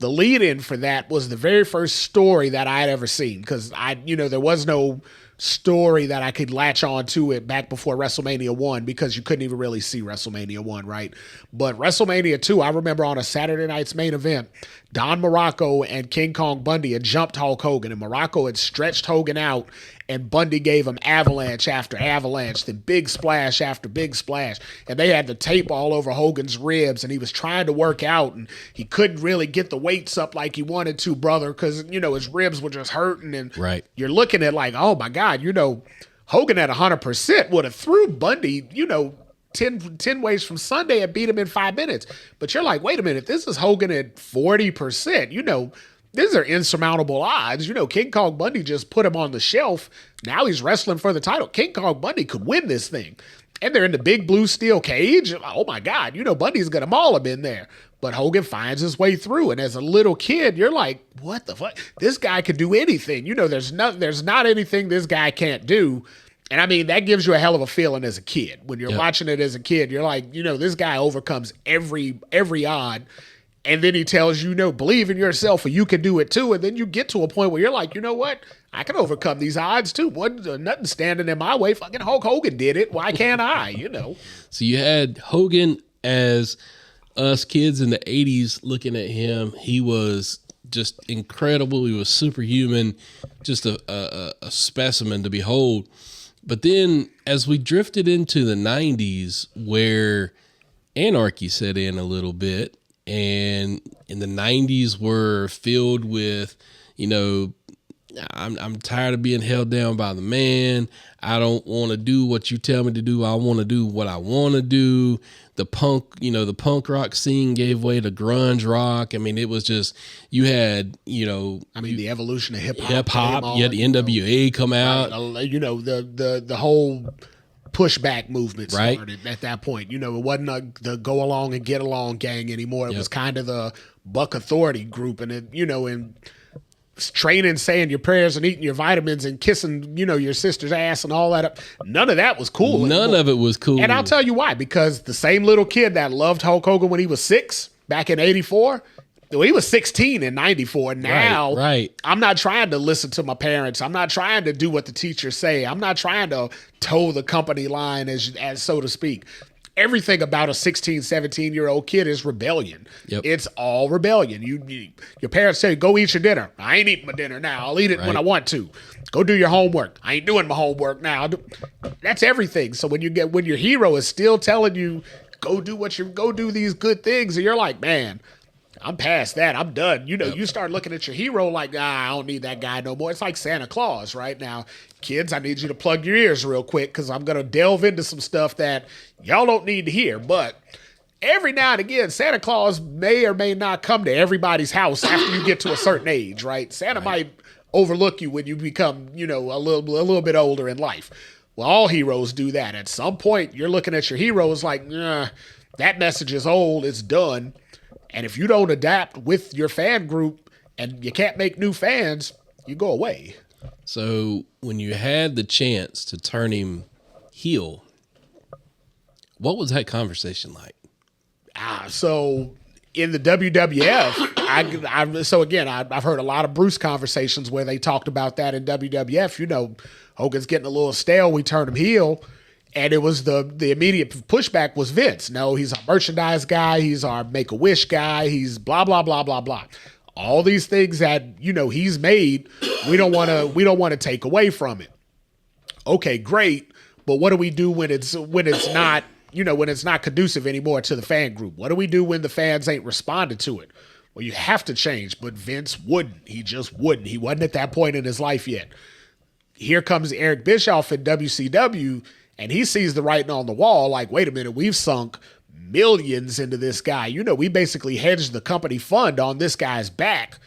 The lead-in for that was the very first story that I had ever seen because there was no story that I could latch on to it back before WrestleMania 1 because you couldn't even really see WrestleMania 1, right? But WrestleMania 2, I remember on a Saturday night's main event, Don Morocco and King Kong Bundy had jumped Hulk Hogan, and Morocco had stretched Hogan out, and Bundy gave him avalanche after avalanche, then big splash after big splash. And they had the tape all over Hogan's ribs, and he was trying to work out, and he couldn't really get the weights up like he wanted to, brother, because, his ribs were just hurting. And you're looking at like, oh, my God, Hogan at 100% would have threw Bundy, 10 ways from Sunday and beat him in 5 minutes. But you're like, wait a minute, this is Hogan at 40%. These are insurmountable odds. King Kong Bundy just put him on the shelf. Now he's wrestling for the title. King Kong Bundy could win this thing. And they're in the big blue steel cage. Oh, my God. Bundy's going to maul him in there. But Hogan finds his way through. And as a little kid, you're like, what the fuck? This guy can do anything. There's not anything this guy can't do. And I mean, that gives you a hell of a feeling as a kid. When you're watching it as a kid, you're like, this guy overcomes every odd. And then he tells you, believe in yourself or you can do it too. And then you get to a point where you're like, you know what? I can overcome these odds too. Nothing standing in my way. Fucking Hulk Hogan did it. Why can't I? So you had Hogan as us kids in the 80s looking at him. He was just incredible. He was superhuman, just a specimen to behold. But then as we drifted into the 90s where anarchy set in a little bit, and in the 90s were filled with, I'm tired of being held down by the man. I don't want to do what you tell me to do. I want to do what I want to do. The punk rock scene gave way to grunge rock. I mean, it was just, you had, the evolution of hip hop. You had the NWA come out. The whole pushback movement started at that point. It wasn't the go along and get along gang anymore. It was kind of the Buck Authority group, and and training, saying your prayers and eating your vitamins and kissing, your sister's ass and all that. None of that was cool. None of it was cool. And I'll tell you why, because the same little kid that loved Hulk Hogan when he was 6 back in 84, well, he was 16 in 94. Now, I'm not trying to listen to my parents. I'm not trying to do what the teachers say. I'm not trying to toe the company line, as so to speak. Everything about a 16, 17-year-old kid is rebellion. It's all rebellion. Your parents say, go eat your dinner. I ain't eating my dinner now. I'll eat it when I want to. Go do your homework. I ain't doing my homework now. That's everything. So when your hero is still telling you, go do these good things, and you're like, man, I'm past that. I'm done. You start looking at your hero like, I don't need that guy no more. It's like Santa Claus right now. Kids, I need you to plug your ears real quick because I'm going to delve into some stuff that y'all don't need to hear. But every now and again, Santa Claus may or may not come to everybody's house after you get to a certain age, right? Santa might overlook you when you become, you know, a little bit older in life. Well, all heroes do that. At some point, you're looking at your heroes like, nah, that message is old, it's done. And if you don't adapt with your fan group and you can't make new fans, you go away. So when you had the chance to turn him heel, what was that conversation like? So in the WWF, I've heard a lot of Bruce conversations where they talked about that in WWF. You know, Hogan's getting a little stale. We turned him heel. And it was the immediate pushback was Vince. No, he's our merchandise guy. He's our Make-A-Wish guy. He's blah, blah, blah, blah, blah. All these things that, you know, he's made, we don't want to take away from it. Okay, great. But what do we do when it's not, you know, when it's not conducive anymore to the fan group? What do we do when the fans ain't responded to it? Well, you have to change, but Vince wouldn't. He just wouldn't. He wasn't at that point in his life yet. Here comes Eric Bischoff in WCW, and he sees the writing on the wall like, wait a minute, we've sunk millions into this guy. You know, we basically hedged the company fund on this guy's back.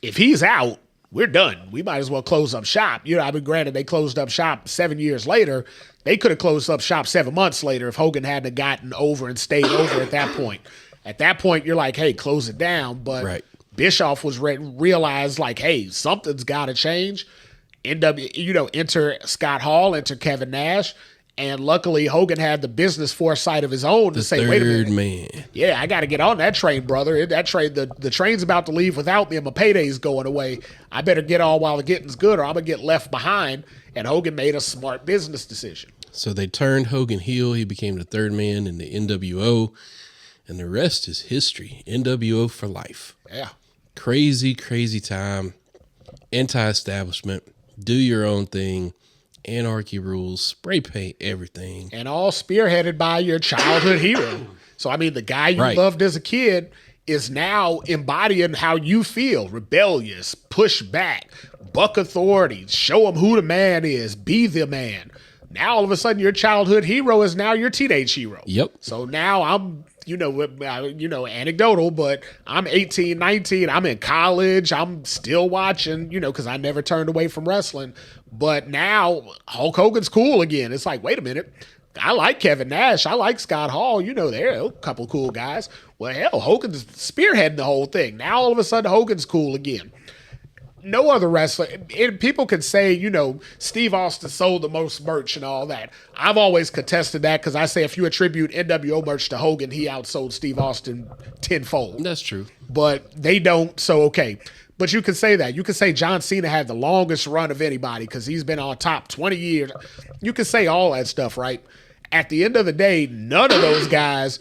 If he's out, we're done. We might as well close up shop. You know, I mean, granted, they closed up shop 7 years later. They could have closed up shop 7 months later if Hogan hadn't gotten over and stayed over at that point. At that point, you're like, hey, close it down. But right. Bischoff was realized like, hey, something's got to change. Enter Scott Hall, enter Kevin Nash. And luckily, Hogan had the business foresight of his own to say, wait a minute. Man. Yeah, I got to get on that train, brother. That train, the train's about to leave without me and my payday's going away. I better get on while the getting's good or I'm going to get left behind. And Hogan made a smart business decision. So they turned Hogan heel. He became the third man in the NWO. And the rest is history. NWO for life. Yeah. Crazy, crazy time. Anti-establishment. Do your own thing. Anarchy rules, spray paint everything. And all spearheaded by your childhood hero. So, I mean, the guy you loved as a kid is now embodying how you feel. Rebellious, push back, buck authority, show him who the man is, be the man. Now, all of a sudden, your childhood hero is now your teenage hero. Yep. So now I'm, anecdotal, but I'm 18, 19. I'm in college. I'm still watching, because I never turned away from wrestling. But now Hulk Hogan's cool again. It's like, wait a minute. I like Kevin Nash. I like Scott Hall. They're a couple cool guys. Well, hell, Hogan's spearheading the whole thing. Now, all of a sudden, Hogan's cool again. No other wrestler. People can say, Steve Austin sold the most merch and all that. I've always contested that because I say if you attribute NWO merch to Hogan, he outsold Steve Austin tenfold. That's true. But they don't, so okay. But you can say that. You can say John Cena had the longest run of anybody because he's been on top 20 years. You can say all that stuff, right? At the end of the day, none of those guys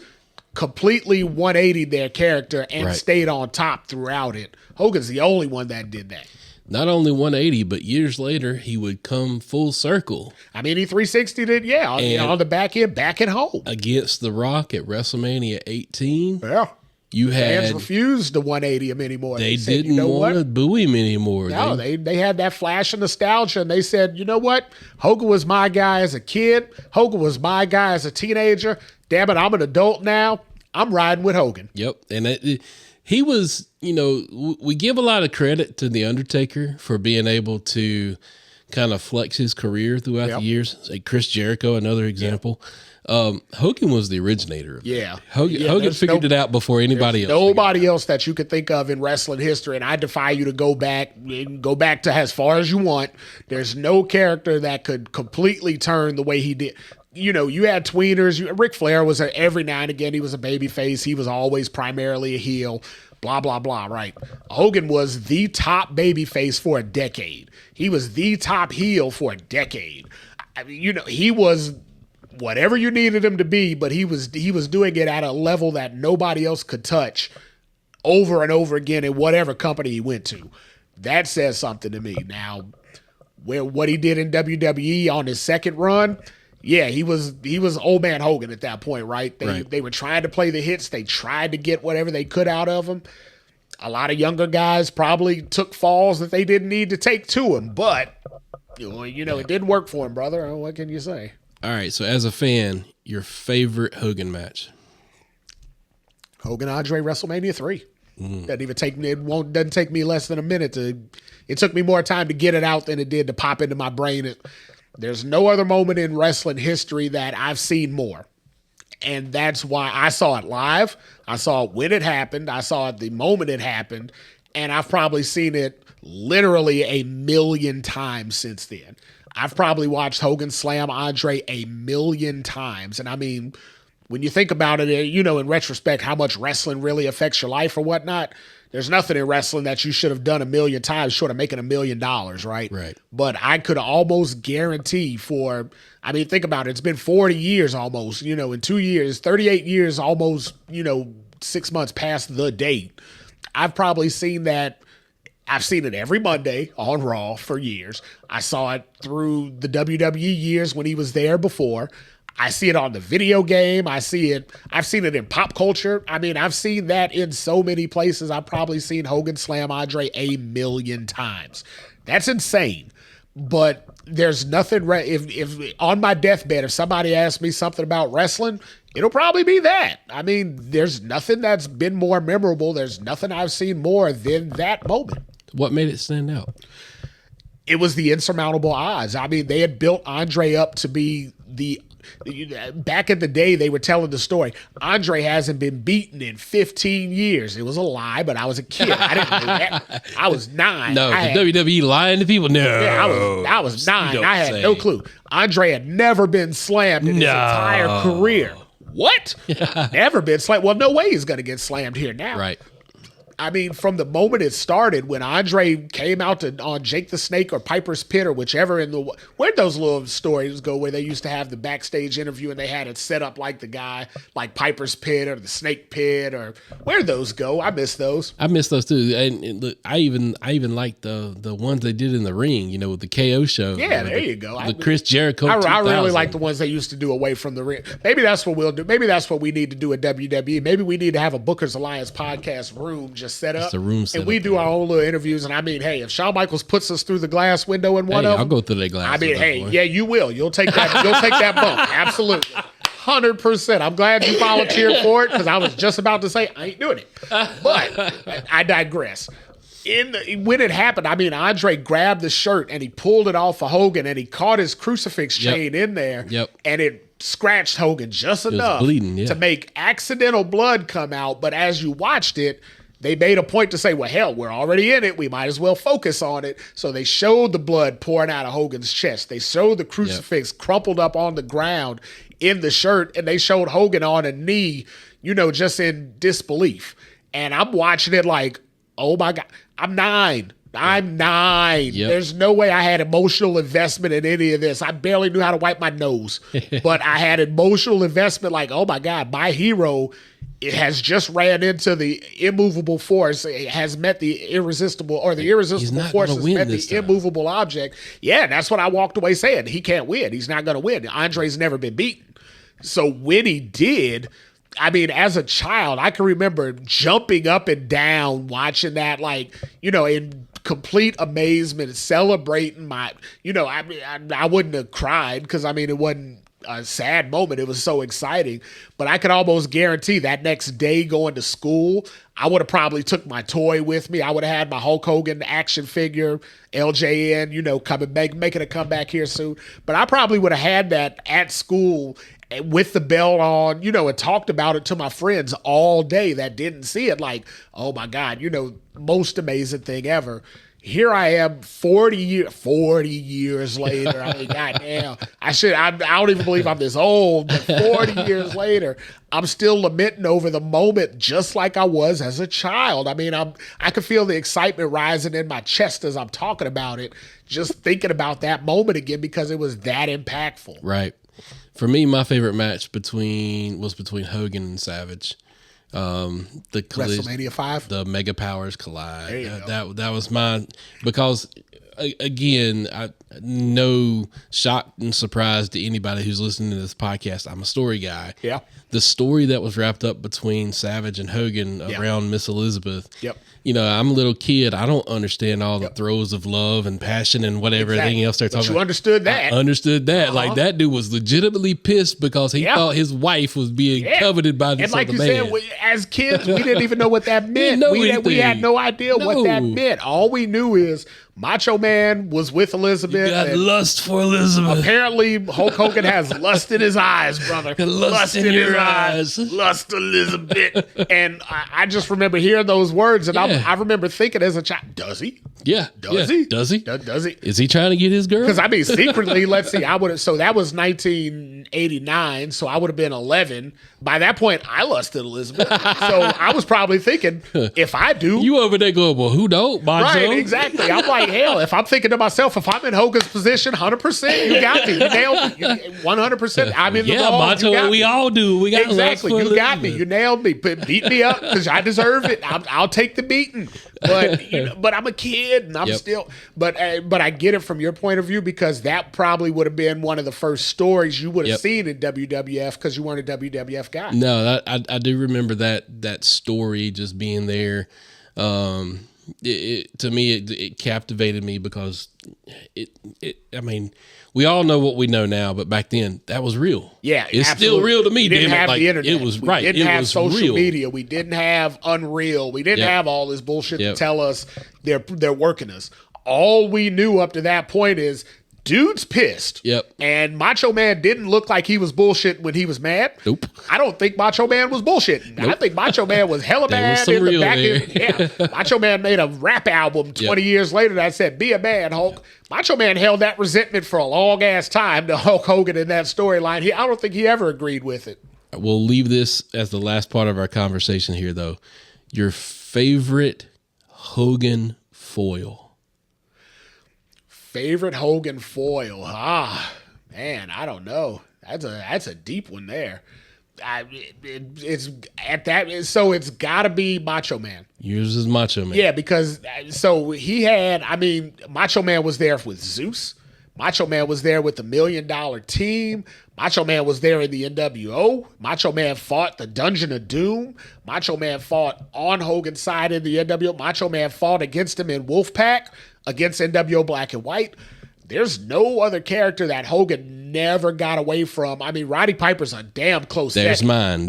completely 180'd their character and stayed on top throughout it. Hogan's the only one that did that. Not only 180, but years later, he would come full circle. I mean, he 360'd it, on the back end, back at home. Against The Rock at WrestleMania 18. Yeah. You had fans refused to 180 him anymore. They said, didn't want to boo him anymore. No, they had that flash of nostalgia, and they said, you know what? Hogan was my guy as a kid. Hogan was my guy as a teenager. Damn it, I'm an adult now. I'm riding with Hogan. Yep, and he was, we give a lot of credit to The Undertaker for being able to kind of flex his career throughout the years. Like Chris Jericho, another example. Hogan was the originator of that. Hogan figured it out before anybody else. Nobody else that you could think of in wrestling history, and I defy you to go back to as far as you want. There's no character that could completely turn the way he did. You had tweeners. Ric Flair was every now and again, he was a baby face. He was always primarily a heel, blah, blah, blah, right? Hogan was the top baby face for a decade. He was the top heel for a decade. I mean, he was whatever you needed him to be, but he was doing it at a level that nobody else could touch over and over again in whatever company he went to. That says something to me. Now, what he did in WWE on his second run, yeah, he was old man Hogan at that point, right? They were trying to play the hits. They tried to get whatever they could out of him. A lot of younger guys probably took falls that they didn't need to take to him, but it didn't work for him, brother. What can you say? All right, so as a fan, your favorite Hogan match? Hogan Andre WrestleMania 3. Doesn't even take me. Doesn't take me less than a minute to. It took me more time to get it out than it did to pop into my brain. There's no other moment in wrestling history that I've seen more. And that's why I saw it live. I saw it when it happened. I saw it the moment it happened. And I've probably seen it literally 1,000,000 times since then. I've probably watched Hogan slam Andre 1,000,000 times. And I mean, when you think about it, you know, in retrospect, how much wrestling really affects your life or whatnot, there's nothing in wrestling that you should have done 1,000,000 times short of making $1 million, right? Right. But I could almost guarantee think about it. It's been 40 years almost, you know, in 2 years, 38 years, almost, you know, 6 months past the date. I've probably seen that. I've seen it every Monday on Raw for years. I saw it through the WWE years when he was there before. I see it on the video game. I've seen it in pop culture. I mean, I've seen that in so many places. I've probably seen Hogan slam Andre 1,000,000 times. That's insane. But there's nothing, if on my deathbed, if somebody asks me something about wrestling, it'll probably be that. I mean, there's nothing that's been more memorable. There's nothing I've seen more than that moment. What made it stand out? It was the insurmountable odds. I mean, they had built Andre up to be back in the day, they were telling the story. Andre hasn't been beaten in 15 years. It was a lie, but I was a kid. I didn't know that. I was 9. No, WWE lying to people? No. Yeah, I was 9. I had no clue. Andre had never been slammed in his entire career. What? Never been slammed. Well, no way he's going to get slammed here now. Right. I mean, from the moment it started, when Andre came out on Jake the Snake or Piper's Pit or whichever where'd those little stories go where they used to have the backstage interview and they had it set up like the guy, like Piper's Pit or the Snake Pit, or where'd those go? I miss those. I miss those too. And look, I even like the ones they did in the ring, you know, with the KO show. Yeah, there you go. The Chris Jericho. I really like the ones they used to do away from the ring. Maybe that's what we'll do. Maybe that's what we need to do at WWE. Maybe we need to have a Booker's Alliance podcast room set up, and we do our own little interviews. And I mean, hey, if Shawn Michaels puts us through the glass window in one of them, I'll go through the glass. I mean, yeah, you will. You'll take that. You'll take that bump. Absolutely, 100%. I'm glad you volunteered for it because I was just about to say I ain't doing it, but I digress. When it happened, I mean, Andre grabbed the shirt and he pulled it off of Hogan and he caught his crucifix chain in there, and it scratched Hogan just enough to make accidental blood come out. But as you watched it, they made a point to say, well, hell, we're already in it. We might as well focus on it. So they showed the blood pouring out of Hogan's chest. They showed the crucifix crumpled up on the ground in the shirt, and they showed Hogan on a knee, you know, just in disbelief. And I'm watching it like, oh my God, I'm 9. I'm 9. There's no way I had emotional investment in any of this. I barely knew how to wipe my nose, but I had emotional investment like, oh my God, my hero, it has just ran into the immovable force. It has met the irresistible, or the irresistible force has met the immovable object. Yeah, that's what I walked away saying. He can't win. He's not going to win. Andre's never been beaten. So when he did, I mean, as a child, I can remember jumping up and down watching that, like, you know, in complete amazement, celebrating my, you know, I mean, I wouldn't have cried because, I mean, it wasn't a sad moment. It was so exciting. But I could almost guarantee that next day going to school, I would have probably took my toy with me. I would have had my Hulk Hogan action figure, LJN, you know, making a comeback here soon. But I probably would have had that at school with the belt on, you know, and talked about it to my friends all day that didn't see it. Like, oh my God, you know, most amazing thing ever. Here I am 40 years later. I mean, goddamn, I don't even believe I'm this old, but 40 years later, I'm still lamenting over the moment just like I was as a child. I mean, I can feel the excitement rising in my chest as I'm talking about it, just thinking about that moment again because it was that impactful. Right. For me, my favorite match was between Hogan and Savage. The WrestleMania 5, the Mega Powers collide. That was mine because again, no shock and surprise to anybody who's listening to this podcast, I'm a story guy. Yeah. The story that was wrapped up between Savage and Hogan around Miss Elizabeth. Yep. You know, I'm a little kid. I don't understand all the throes of love and passion and whatever everything else they're talking about. You understood that. I understood that. Like, that dude was legitimately pissed because he thought his wife was being coveted by this other man. And like you said, as kids, we didn't even know what that meant. We had no idea what that meant. All we knew is Macho Man was with Elizabeth. You got lust for Elizabeth. Apparently, Hulk Hogan has lust in his eyes, brother. Lust in your eyes. Lust Elizabeth. And I just remember hearing those words, and I remember thinking as a child, does he? Yeah. Does he? Does he? Does he? Is he trying to get his girl? Because, I mean, secretly, let's see, so that was 1989, so I would have been 11. By that point, I lusted Elizabeth. So I was probably thinking, if I do. You over there going, well, who don't, Macho? Right, exactly. I'm like, hell, if I'm thinking to myself, if I'm in Hogan's position, 100%, you got me. You nailed me. 100%. I'm in the wrong. Macho, we all do. We got exactly. You got me. You nailed me. Beat me up because I deserve it. I'll take the beating. But I'm a kid and I'm still. But I get it from your point of view because that probably would have been one of the first stories you would have seen in WWF because you weren't a WWF guy. No, I do remember that story just being there. To me, it captivated me because I mean, we all know what we know now, but back then that was real. Yeah, it's absolutely. still real to me. We didn't have the internet. It was we didn't have social real. media. We didn't have Unreal. We didn't have all this bullshit to tell us they're working us. All we knew up to that point is dude's pissed. Yep. And Macho Man didn't look like he was bullshitting when he was mad. Nope. I don't think Macho Man was bullshitting. Nope. I think Macho Man was hella mad in the back end. Yeah. Macho Man made a rap album 20 years later that said, "Be a man, Hulk." Macho Man held that resentment for a long ass time to Hulk Hogan in that storyline. I don't think he ever agreed with it. We'll leave this as the last part of our conversation here, though. Your favorite Hogan foil. Favorite Hogan foil? Man, I don't know. That's a deep one there. It's at that. So it's got to be Macho Man. Yours is Macho Man. Yeah, because so he had. I mean, Macho Man was there with Zeus. Macho Man was there with the $1 Million Team. Macho Man was there in the NWO. Macho Man fought the Dungeon of Doom. Macho Man fought on Hogan's side in the NWO. Macho Man fought against him in Wolfpack, against NWO Black and White. There's no other character that Hogan never got away from. I mean, Roddy Piper's a damn close second. There's mine.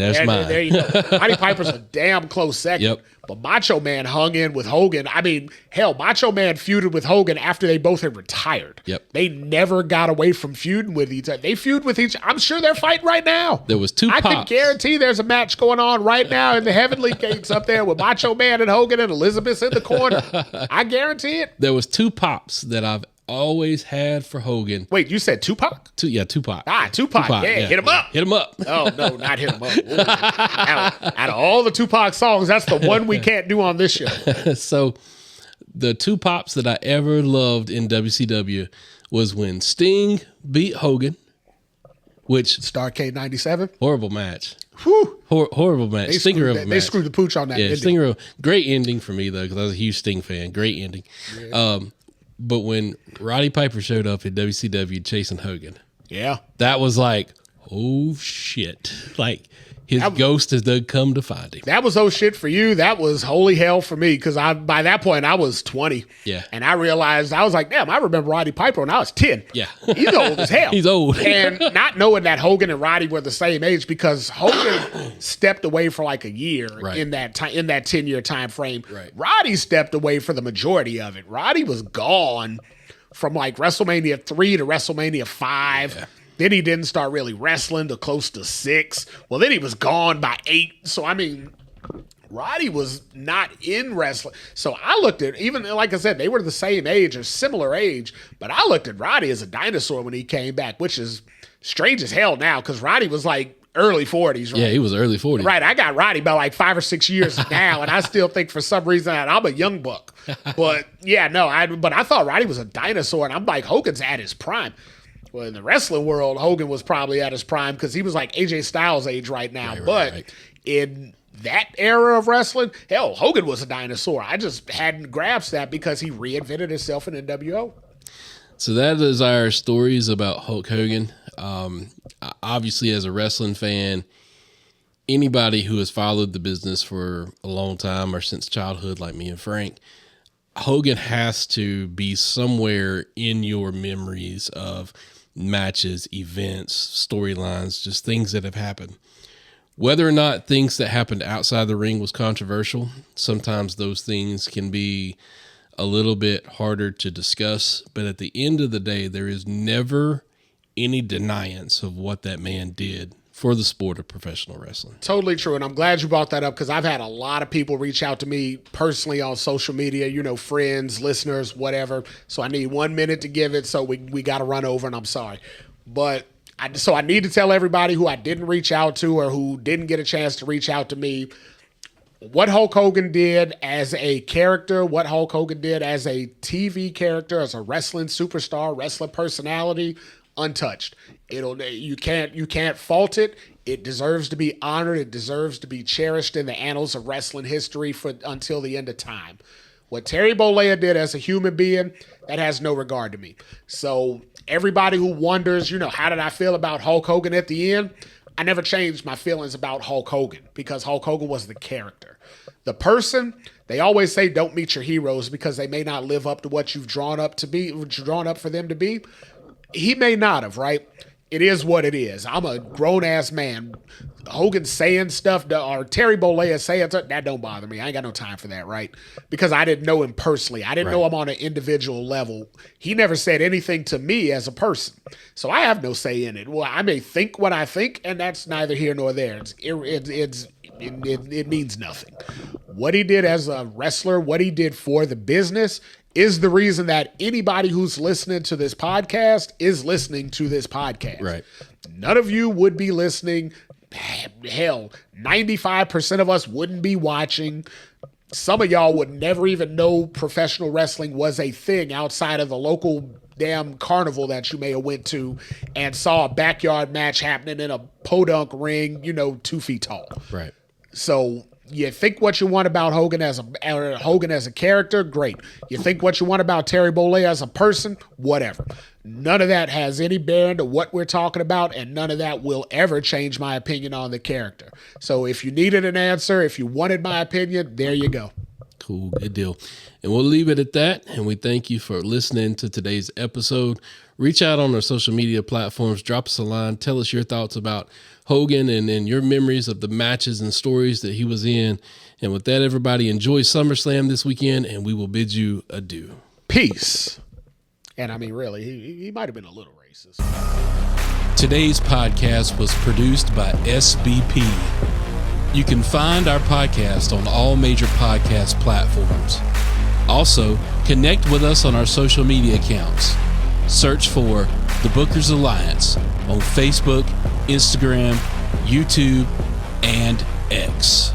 There you go. Roddy Piper's a damn close second. Yep. But Macho Man hung in with Hogan. I mean, hell, Macho Man feuded with Hogan after they both had retired. Yep. They never got away from feuding with each other. They feud with each other. I'm sure they're fighting right now. There was two pops. I can guarantee there's a match going on right now in the Heavenly Gates up there with Macho Man and Hogan and Elizabeth's in the corner. I guarantee it. There was two pops that I've always had for Hogan. Wait, you said Tupac? Tupac. Tupac. Yeah, hit him up. Hit him up. Oh, no, not hit him up. Out of all the Tupac songs, that's the one we can't do on this show. So the two pops that I ever loved in WCW was when Sting beat Hogan, which... Starrcade 97? Horrible match. Whew. Horrible match. Stinger of a match. They screwed the pooch on that. Yeah, Stinger of... Great ending for me, though, because I was a huge Sting fan. Great ending. Yeah. But when Roddy Piper showed up in WCW chasing Hogan, that was like, oh shit! Like his ghost has done come to find him. That was oh shit for you. That was holy hell for me because by that point I was 20. Yeah, and I realized I was like, damn, I remember Roddy Piper when I was 10. Yeah, he's old as hell. He's old, and not knowing that Hogan and Roddy were the same age because Hogan stepped away for like a year in that 10-year time frame. Right. Roddy stepped away for the majority of it. Roddy was gone from like WrestleMania 3 to WrestleMania 5. Yeah. Then he didn't start really wrestling to close to 6. Well, then he was gone by 8. So, I mean, Roddy was not in wrestling. So I looked at, even like I said, they were the same age or similar age, but I looked at Roddy as a dinosaur when he came back, which is strange as hell now because Roddy was like early 40s, right? Yeah, he was early 40s. Right. I got Roddy by like 5 or 6 years now, and I still think for some reason that I'm a young buck. But yeah, no, but I thought Roddy was a dinosaur, and I'm like, Hogan's at his prime. Well, in the wrestling world, Hogan was probably at his prime because he was like AJ Styles' age right now. But in that era of wrestling, hell, Hogan was a dinosaur. I just hadn't grasped that because he reinvented himself in NWO. So that is our stories about Hulk Hogan. Obviously, as a wrestling fan, anybody who has followed the business for a long time or since childhood, like me and Frank, Hogan has to be somewhere in your memories of matches, events, storylines, just things that have happened. Whether or not things that happened outside the ring was controversial, sometimes those things can be a little bit harder to discuss. But at the end of the day, there is never any deniance of what that man did for the sport of professional wrestling. Totally true. And I'm glad you brought that up because I've had a lot of people reach out to me personally on social media, you know, friends, listeners, whatever. So I need 1 minute to give it. So we got to run over and I'm sorry. But I need to tell everybody who I didn't reach out to or who didn't get a chance to reach out to me what Hulk Hogan did as a character, what Hulk Hogan did as a TV character, as a wrestling superstar, wrestling personality, untouched. You can't fault it. It deserves to be honored. It deserves to be cherished in the annals of wrestling history until the end of time. What Terry Bollea did as a human being, that has no regard to me. So everybody who wonders, you know, how did I feel about Hulk Hogan at the end? I never changed my feelings about Hulk Hogan because Hulk Hogan was the character. The person, they always say don't meet your heroes because they may not live up to what you've drawn up for them to be. He may not have, right? It is what it is. I'm a grown-ass man. Hogan saying stuff, or Terry Bollea saying stuff, that don't bother me. I ain't got no time for that, right? Because I didn't know him personally. I didn't know him on an individual level. He never said anything to me as a person. So I have no say in it. Well, I may think what I think, and that's neither here nor there. It means nothing. What he did as a wrestler, what he did for the business is the reason that anybody who's listening to this podcast is listening to this podcast. Right. None of you would be listening. Hell, 95% of us wouldn't be watching. Some of y'all would never even know professional wrestling was a thing outside of the local damn carnival that you may have went to and saw a backyard match happening in a podunk ring, 2 feet tall. Right. So you think what you want about Hogan as a character, great. You think what you want about Terry Bollea as a person, whatever. None of that has any bearing to what we're talking about, and none of that will ever change my opinion on the character. So if you needed an answer, if you wanted my opinion, there you go. Cool, good deal. And we'll leave it at that, and we thank you for listening to today's episode. Reach out on our social media platforms, drop us a line, tell us your thoughts about Hogan and your memories of the matches and stories that he was in. And with that, everybody, enjoy SummerSlam this weekend, and we will bid you adieu. Peace. And I mean, really, he might have been a little racist. Today's podcast was produced by SBP. You can find our podcast on all major podcast platforms. Also, connect with us on our social media accounts. Search for The Bookers Alliance on Facebook, Instagram, YouTube, and X.